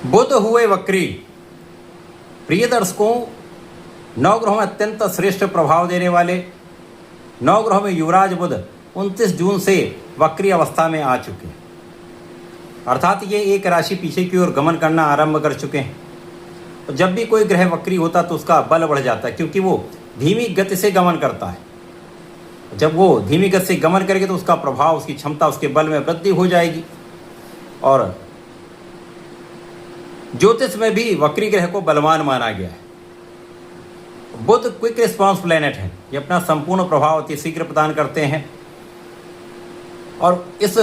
बुध हुए वक्री। प्रिय दर्शकों, नवग्रहों में अत्यंत श्रेष्ठ प्रभाव देने वाले नवग्रहों में युवराज बुध 29 जून से वक्री अवस्था में आ चुके हैं, अर्थात ये एक राशि पीछे की ओर गमन करना आरंभ कर चुके हैं। तो जब भी कोई ग्रह वक्री होता तो उसका बल बढ़ जाता है, क्योंकि वो धीमी गति से गमन करता है। जब वो धीमी गति से गमन करेगी तो उसका प्रभाव, उसकी क्षमता, उसके बल में वृद्धि हो जाएगी। और ज्योतिष में भी वक्री ग्रह को बलवान माना गया है। बुध क्विक रिस्पांस प्लैनेट है, ये अपना संपूर्ण प्रभाव अति शीघ्र प्रदान करते हैं। और इस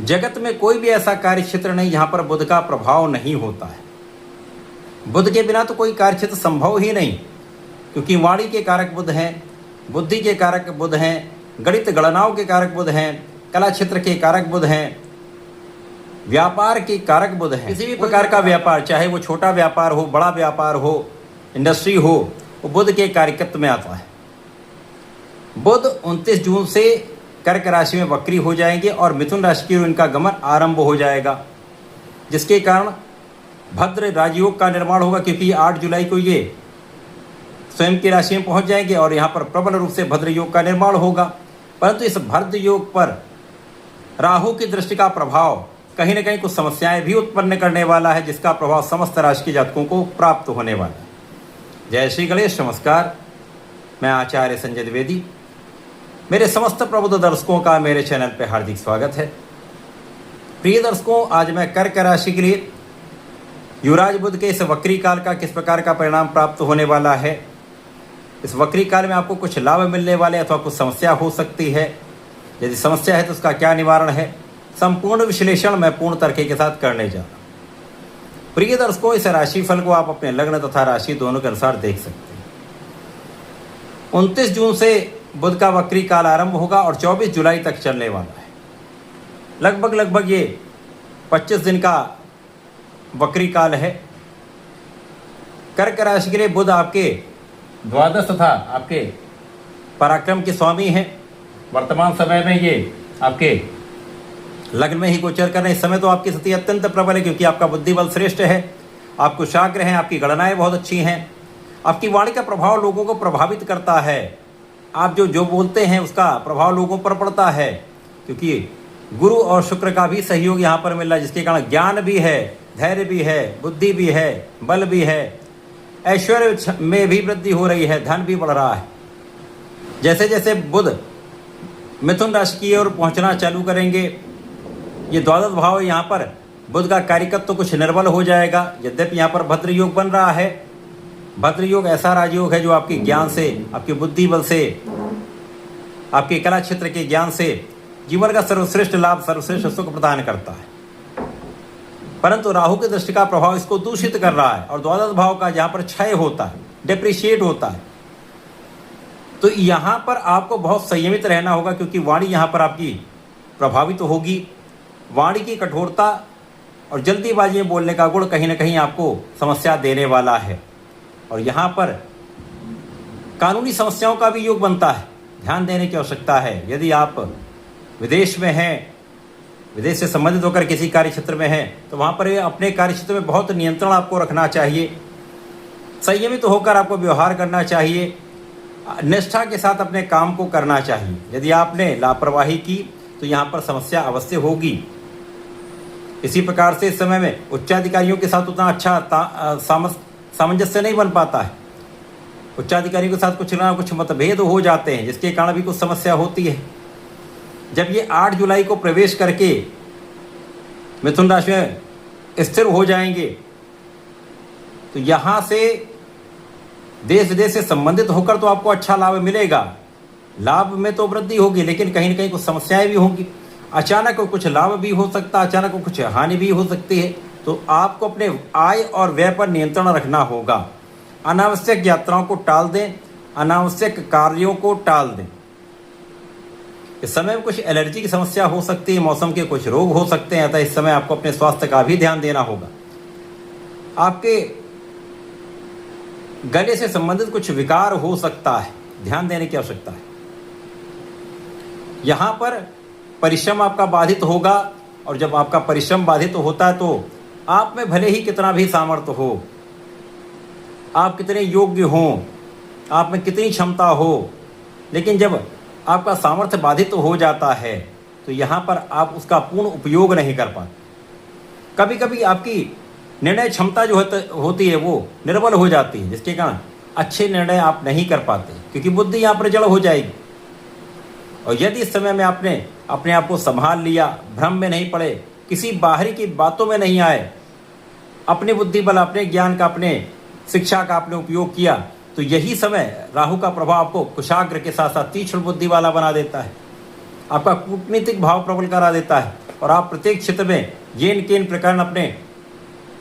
जगत में कोई भी ऐसा कार्य क्षेत्र नहीं जहां पर बुध का प्रभाव नहीं होता है। बुध के बिना तो कोई कार्य क्षेत्र संभव ही नहीं, क्योंकि वाणी के कारक बुध हैं, बुद्धि के कारक बुध हैं, गणित गणनाओं के कारक बुध हैं, कला क्षेत्र के कारक बुध हैं, व्यापार के कारक बुध हैं। किसी भी प्रकार का व्यापार, चाहे वो छोटा व्यापार हो, बड़ा व्यापार हो, इंडस्ट्री हो, वो बुध के कार्यकत्व में आता है। बुध 29 जून से कर्क राशि में वक्री हो जाएंगे और मिथुन राशि की ओर इनका गमन आरंभ हो जाएगा, जिसके कारण भद्र राजयोग का निर्माण होगा, क्योंकि 8 जुलाई को ये स्वयं की राशि में पहुंच जाएंगे और यहाँ पर प्रबल रूप से भद्र योग का निर्माण होगा। परंतु इस भद्र योग पर राहु की दृष्टि का प्रभाव कहीं न कहीं कुछ समस्याएं भी उत्पन्न करने वाला है, जिसका प्रभाव समस्त राशि के जातकों को प्राप्त होने वाला है। जय श्री गणेश। नमस्कार, मैं आचार्य संजय द्विवेदी। मेरे समस्त प्रबुद्ध दर्शकों का मेरे चैनल पर हार्दिक स्वागत है। प्रिय दर्शकों, आज मैं कर्क राशि के लिए युवराज बुध के इस वक्री काल का किस प्रकार का परिणाम प्राप्त होने वाला है, इस वक्री काल में आपको कुछ लाभ मिलने वाले अथवा कुछ समस्या हो सकती है, यदि समस्या है तो उसका क्या निवारण है, संपूर्ण विश्लेषण मैं पूर्ण तरीके के साथ करने जा रहा हूँ। प्रिय दर्शकों, इस राशिफल को आप अपने लग्न तथा राशि दोनों के अनुसार देख सकते हैं। 29 जून से बुध का वक्री काल आरंभ होगा और 24 जुलाई तक चलने वाला है। लगभग ये 25 दिन का वक्री काल है। कर्क राशि के लिए बुध आपके द्वादश तथा आपके पराक्रम के स्वामी हैं। वर्तमान समय में ये आपके लग्न में ही गोचर कर रहे हैं। इस समय तो आपकी स्थिति अत्यंत प्रबल है, क्योंकि आपका बुद्धि बल श्रेष्ठ है, आप कुशाग्र हैं, आपकी गणनाएं बहुत अच्छी हैं, आपकी वाणी का प्रभाव लोगों को प्रभावित करता है। आप जो बोलते हैं उसका प्रभाव लोगों पर पड़ता है, क्योंकि गुरु और शुक्र का भी सहयोग यहाँ पर मिल रहा है, जिसके कारण ज्ञान भी है, धैर्य भी है, बुद्धि भी है, बल भी है, ऐश्वर्य में भी वृद्धि हो रही है, धन भी बढ़ रहा है। जैसे जैसे बुध मिथुन राशि की ओर पहुंचना चालू करेंगे, ये द्वादश भाव यहाँ पर बुध का कार्यकत्व तो कुछ निर्बल हो जाएगा। यद्यपि यहाँ पर भद्र योग बन रहा है। भद्र योग ऐसा राजयोग है जो आपके ज्ञान से, आपके बुद्धि बल से, आपके कला क्षेत्र के ज्ञान से जीवन का सर्वश्रेष्ठ लाभ, सर्वश्रेष्ठ सुख प्रदान करता है। परंतु राहु की दृष्टि का प्रभाव इसको दूषित कर रहा है, और द्वादश भाव का जहाँ पर क्षय होता है, डिप्रिशिएट होता है, तो यहाँ पर आपको बहुत संयमित रहना होगा, क्योंकि वाणी यहाँ पर आपकी प्रभावित होगी। वाणी की कठोरता और जल्दीबाजी में बोलने का गुण कहीं ना कहीं आपको समस्या देने वाला है। और यहाँ पर कानूनी समस्याओं का भी योग बनता है, ध्यान देने की आवश्यकता है। यदि आप विदेश में हैं, विदेश से संबंधित होकर किसी कार्य क्षेत्र में हैं, तो वहाँ पर अपने कार्य क्षेत्र में बहुत नियंत्रण आपको रखना चाहिए, संयमित होकर आपको व्यवहार करना चाहिए, निष्ठा के साथ अपने काम को करना चाहिए। यदि आपने लापरवाही की तो यहाँ पर समस्या अवश्य होगी। इसी प्रकार से इस समय में उच्चाधिकारियों के साथ उतना अच्छा सामंजस्य नहीं बन पाता है। उच्चाधिकारियों के साथ कुछ ना कुछ मतभेद हो जाते हैं, जिसके कारण भी कुछ समस्या होती है। जब ये 8 जुलाई को प्रवेश करके मिथुन राशि में स्थिर हो जाएंगे, तो यहाँ से देश विदेश से संबंधित होकर तो आपको अच्छा लाभ मिलेगा। लाभ में तो वृद्धि होगी, लेकिन कहीं न कहीं कुछ समस्याएं भी होंगी। अचानक कुछ लाभ भी हो सकता है, अचानक कुछ हानि भी हो सकती है। तो आपको अपने आय और व्यय पर नियंत्रण रखना होगा। अनावश्यक यात्राओं को टाल दें, अनावश्यक कार्यों को टाल दें। इस समय में कुछ एलर्जी की समस्या हो सकती है, मौसम के कुछ रोग हो सकते हैं, अतः इस समय आपको अपने स्वास्थ्य का भी ध्यान देना होगा। आपके गले से संबंधित कुछ विकार हो सकता है, ध्यान देने की आवश्यकता है। यहाँ पर परिश्रम आपका बाधित होगा, और जब आपका परिश्रम बाधित होता है तो आप में भले ही कितना भी सामर्थ्य हो, आप कितने योग्य हों, आप में कितनी क्षमता हो, लेकिन जब आपका सामर्थ्य बाधित हो जाता है तो यहाँ पर आप उसका पूर्ण उपयोग नहीं कर पाते। कभी कभी आपकी निर्णय क्षमता जो होती है वो निर्बल हो जाती है, जिसके कारण अच्छे निर्णय आप नहीं कर पाते, क्योंकि बुद्धि यहाँ पर जड़ हो जाएगी। और यदि इस समय में आपने अपने आप को संभाल लिया, भ्रम में नहीं पड़े, किसी बाहरी की बातों में नहीं आए, अपने बुद्धि बल, अपने ज्ञान का, अपने शिक्षा का आपने उपयोग किया, तो यही समय राहु का प्रभाव आपको कुशाग्र के साथ साथ तीक्ष्ण बुद्धि वाला बना देता है, आपका कूटनीतिक भाव प्रबल करा देता है, और आप प्रत्येक क्षेत्र में येन केन प्रकरण अपने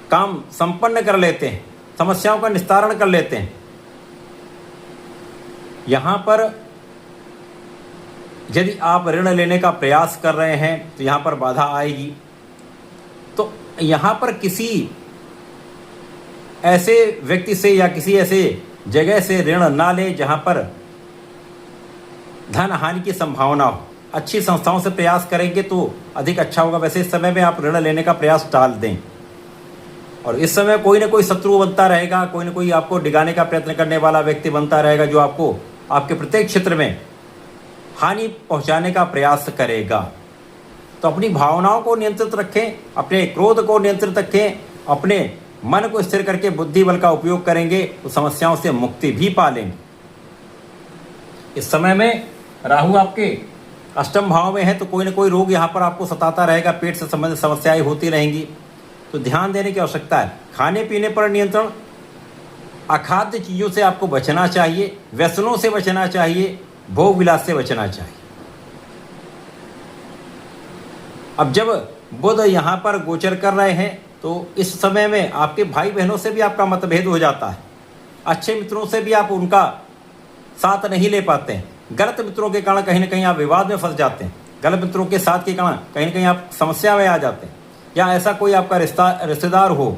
काम संपन्न कर लेते हैं, समस्याओं का निस्तारण कर लेते हैं। यहाँ पर यदि आप ऋण लेने का प्रयास कर रहे हैं तो यहाँ पर बाधा आएगी। तो यहाँ पर किसी ऐसे व्यक्ति से या किसी ऐसे जगह से ऋण ना ले जहाँ पर धन हानि की संभावना हो। अच्छी संस्थाओं से प्रयास करेंगे तो अधिक अच्छा होगा। वैसे इस समय में आप ऋण लेने का प्रयास टाल दें, और इस समय कोई ना कोई शत्रु बनता रहेगा, कोई ना कोई आपको डिगाने का प्रयत्न करने वाला व्यक्ति बनता रहेगा, जो आपको आपके प्रत्येक क्षेत्र में हानि पहुंचाने का प्रयास करेगा। तो अपनी भावनाओं को नियंत्रित रखें, अपने क्रोध को नियंत्रित रखें, अपने मन को स्थिर करके बुद्धि बल का उपयोग करेंगे तो समस्याओं से मुक्ति भी पा लेंगे। इस समय में राहु आपके अष्टम भाव में है तो कोई ना कोई रोग यहाँ पर आपको सताता रहेगा, पेट से संबंधित समस्याएं होती रहेंगी, तो ध्यान देने की आवश्यकता है। खाने पीने पर नियंत्रण, अखाद्य चीज़ों से आपको बचना चाहिए, व्यसनों से बचना चाहिए, भोग विलास से बचना चाहिए। अब जब बुध यहाँ पर गोचर कर रहे हैं तो इस समय में आपके भाई बहनों से भी आपका मतभेद हो जाता है, अच्छे मित्रों से भी आप उनका साथ नहीं ले पाते हैं, गलत मित्रों के कारण कहीं ना कहीं आप विवाद में फंस जाते हैं, गलत मित्रों के साथ के कारण कहीं ना कहीं आप समस्या में आ जाते हैं, या ऐसा कोई आपका रिश्तेदार हो,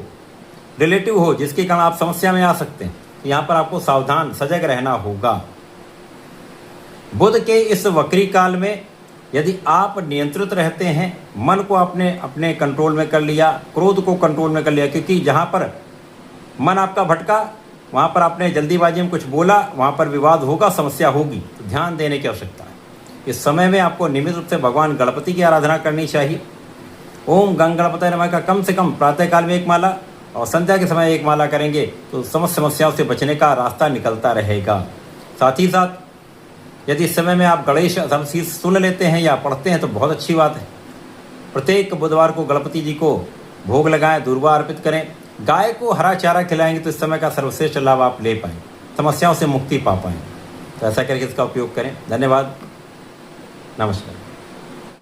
रिलेटिव हो, जिसके कारण आप समस्या में आ सकते हैं। यहाँ पर आपको सावधान सजग रहना होगा। बुध के इस वक्री काल में यदि आप नियंत्रित रहते हैं, मन को आपने अपने कंट्रोल में कर लिया, क्रोध को कंट्रोल में कर लिया, क्योंकि जहाँ पर मन आपका भटका वहाँ पर आपने जल्दीबाजी में कुछ बोला, वहाँ पर विवाद होगा, समस्या होगी, तो ध्यान देने की आवश्यकता है। इस समय में आपको नियमित रूप से भगवान गणपति की आराधना करनी चाहिए। ओम गंग गणपतये नमः का कम से कम प्रातःकाल में 1 माला और संध्या के समय 1 माला करेंगे तो समस्त समस्याओं से बचने का रास्ता निकलता रहेगा। साथ ही साथ यदि इस समय में आप गणेश शीर्ष सुन लेते हैं या पढ़ते हैं तो बहुत अच्छी बात है। प्रत्येक बुधवार को गणपति जी को भोग लगाएं, दूर्वा अर्पित करें, गाय को हरा चारा खिलाएंगे तो इस समय का सर्वश्रेष्ठ लाभ आप ले पाएँ, समस्याओं से मुक्ति पा पाएँ। तो ऐसा करके इसका उपयोग करें। धन्यवाद, नमस्कार।